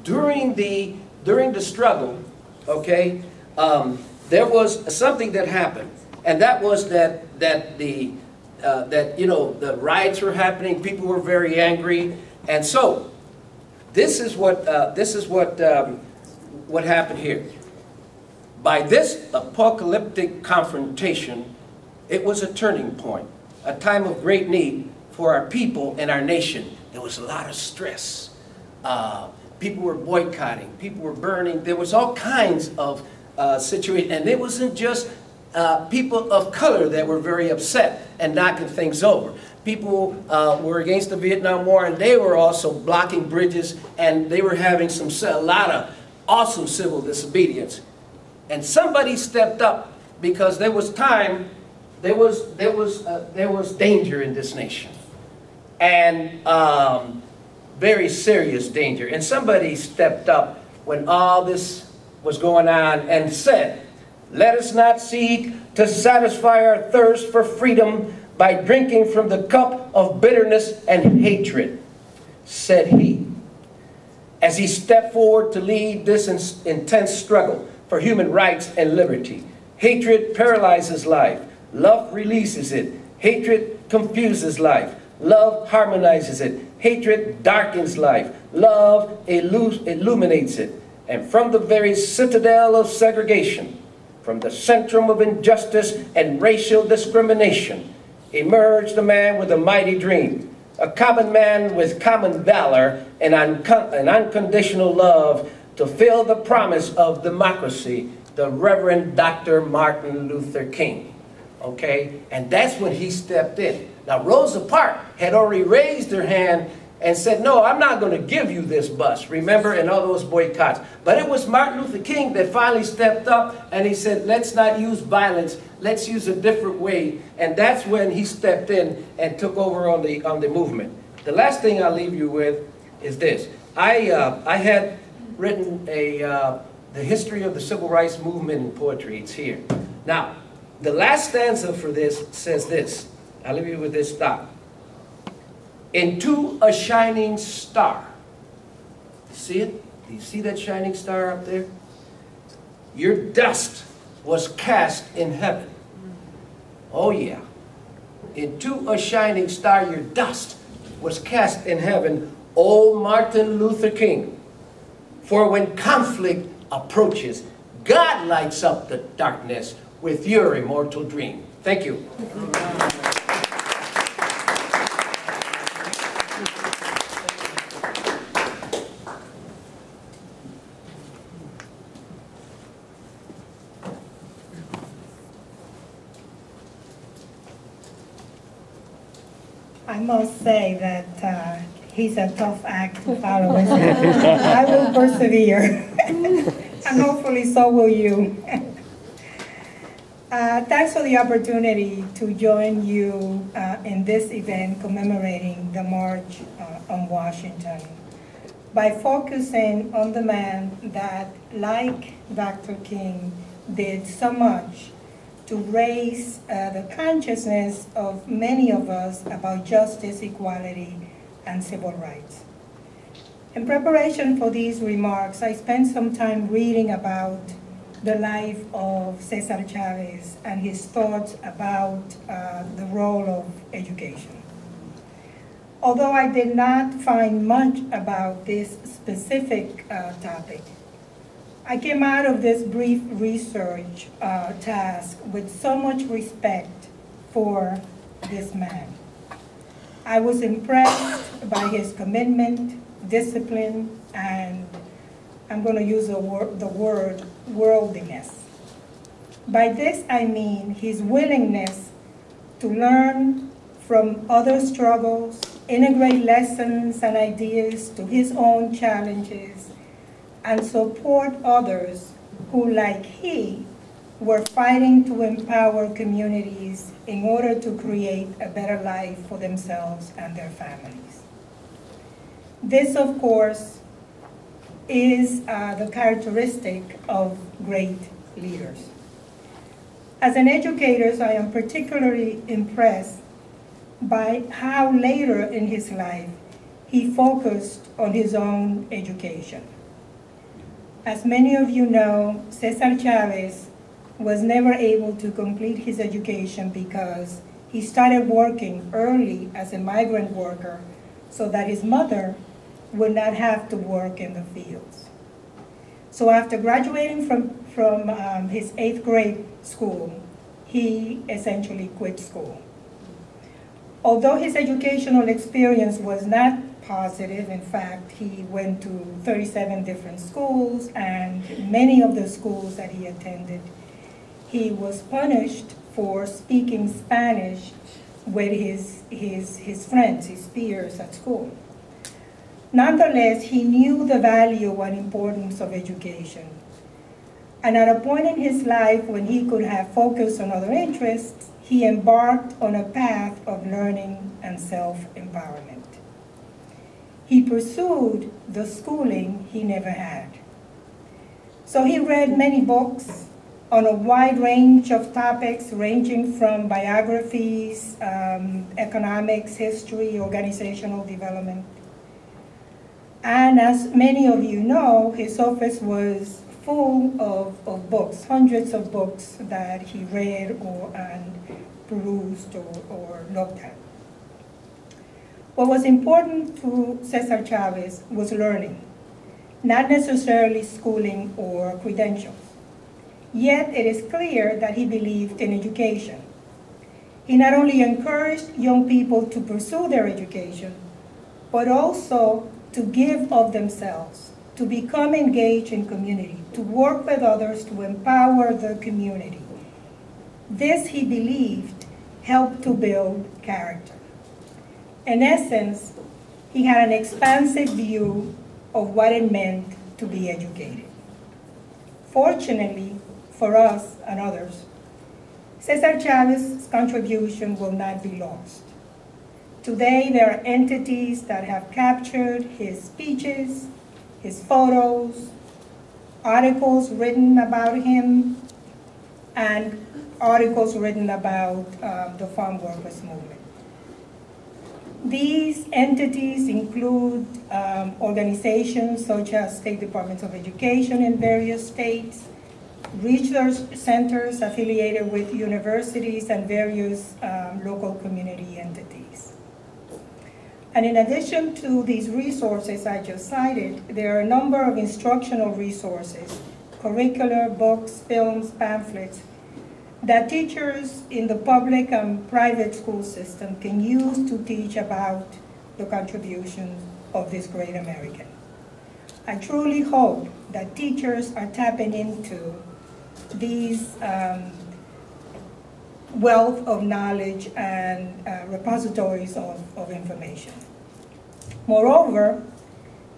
During the struggle, okay, there was something that happened, and that was that the riots were happening. People were very angry, and so this is what happened here. By this apocalyptic confrontation, it was a turning point, a time of great need for our people and our nation. There was a lot of stress. People were boycotting, people were burning. There was all kinds of situations, and it wasn't just people of color that were very upset and knocking things over. People were against the Vietnam War, and they were also blocking bridges, and they were having a lot of awesome civil disobedience. And somebody stepped up because there was time, there was danger in this nation, and very serious danger. And somebody stepped up when all this was going on and said, "Let us not seek to satisfy our thirst for freedom by drinking from the cup of bitterness and hatred," said he, as he stepped forward to lead this intense struggle for human rights and liberty. Hatred paralyzes life. Love releases it. Hatred confuses life. Love harmonizes it. Hatred darkens life. Love illuminates it. And from the very citadel of segregation, from the centrum of injustice and racial discrimination, emerged a man with a mighty dream, a common man with common valor and unconditional love to fill the promise of democracy, the Reverend Dr. Martin Luther King. Okay? And that's when he stepped in. Now, Rosa Parks had already raised her hand and said, "No, I'm not going to give you this bus," remember, and all those boycotts. But it was Martin Luther King that finally stepped up, and he said, "Let's not use violence, let's use a different way." And that's when he stepped in and took over on the movement. The last thing I'll leave you with is this. I had written the history of the civil rights movement in poetry. It's here. Now, the last stanza for this says this. I'll leave you with this thought. Into a shining star. See it? Do you see that shining star up there? Your dust was cast in heaven. Oh yeah. Into a shining star, your dust was cast in heaven, O Martin Luther King. For when conflict approaches, God lights up the darkness with your immortal dream. Thank you. I must say that he's a tough act to follow. I will persevere, and hopefully so will you. Thanks for the opportunity to join you in this event commemorating the March on Washington by focusing on the man that, like Dr. King, did so much to raise the consciousness of many of us about justice, equality, and civil rights. In preparation for these remarks, I spent some time reading about the life of Cesar Chavez and his thoughts about the role of education. Although I did not find much about this specific topic, I came out of this brief research task with so much respect for this man. I was impressed by his commitment, discipline, and I'm going to use the word worldliness. By this I mean his willingness to learn from other struggles, integrate lessons and ideas to his own challenges, and support others who, like he, were fighting to empower communities in order to create a better life for themselves and their families. This, of course, is the characteristic of great leaders. As an educator, I am particularly impressed by how later in his life he focused on his own education. As many of you know, Cesar Chavez was never able to complete his education because he started working early as a migrant worker so that his mother would not have to work in the fields. So after graduating from his 8th grade school, he essentially quit school. Although his educational experience was not positive, in fact, he went to 37 different schools, and many of the schools that he attended, he was punished for speaking Spanish with his friends, his peers at school. Nonetheless, he knew the value and importance of education. And at a point in his life when he could have focused on other interests, he embarked on a path of learning and self-empowerment. He pursued the schooling he never had. So he read many books on a wide range of topics, ranging from biographies, economics, history, organizational development. And as many of you know, his office was full of books, hundreds of books that he read and perused or looked at. What was important to Cesar Chavez was learning, not necessarily schooling or credentials. Yet it is clear that he believed in education. He not only encouraged young people to pursue their education, but also to give of themselves, to become engaged in community, to work with others, to empower the community. This, he believed, helped to build character. In essence, he had an expansive view of what it meant to be educated. Fortunately, for us and others, Cesar Chavez's contribution will not be lost. Today, there are entities that have captured his speeches, his photos, articles written about him, and articles written about the farm workers movement. These entities include organizations such as state departments of education in various states, research centers affiliated with universities, and various local community entities. And in addition to these resources I just cited, there are a number of instructional resources, curricular, books, films, pamphlets, that teachers in the public and private school system can use to teach about the contributions of this great American. I truly hope that teachers are tapping into these wealth of knowledge and repositories of information. Moreover,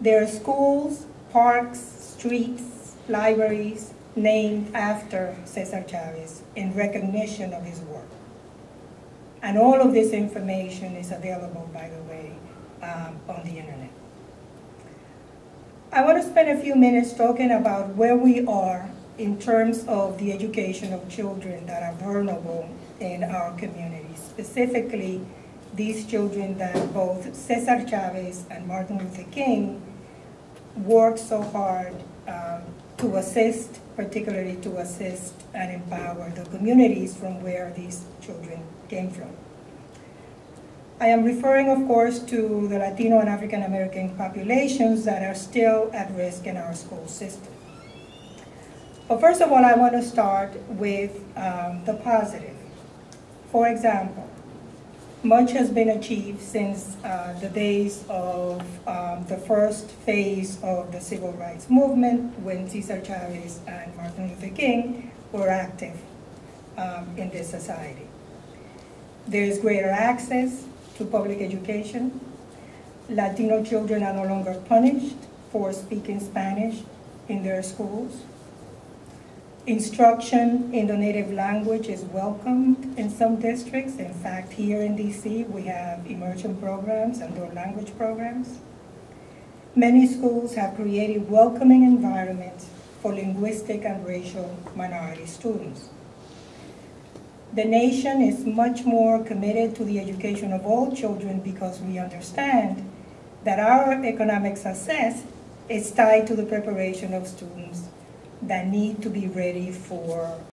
there are schools, parks, streets, libraries named after Cesar Chavez in recognition of his work. And all of this information is available, by the way, on the internet. I want to spend a few minutes talking about where we are in terms of the education of children that are vulnerable in our communities, specifically these children that both Cesar Chavez and Martin Luther King worked so hard to assist, particularly to assist and empower the communities from where these children came from. I am referring, of course, to the Latino and African American populations that are still at risk in our school system. But first of all, I want to start with the positive. For example, much has been achieved since the days of the first phase of the civil rights movement, when Cesar Chavez and Martin Luther King were active in this society. There is greater access to public education. Latino children are no longer punished for speaking Spanish in their schools. Instruction in the native language is welcomed in some districts. In fact, here in DC, we have immersion programs and dual language programs. Many schools have created welcoming environments for linguistic and racial minority students. The nation is much more committed to the education of all children because we understand that our economic success is tied to the preparation of students that need to be ready for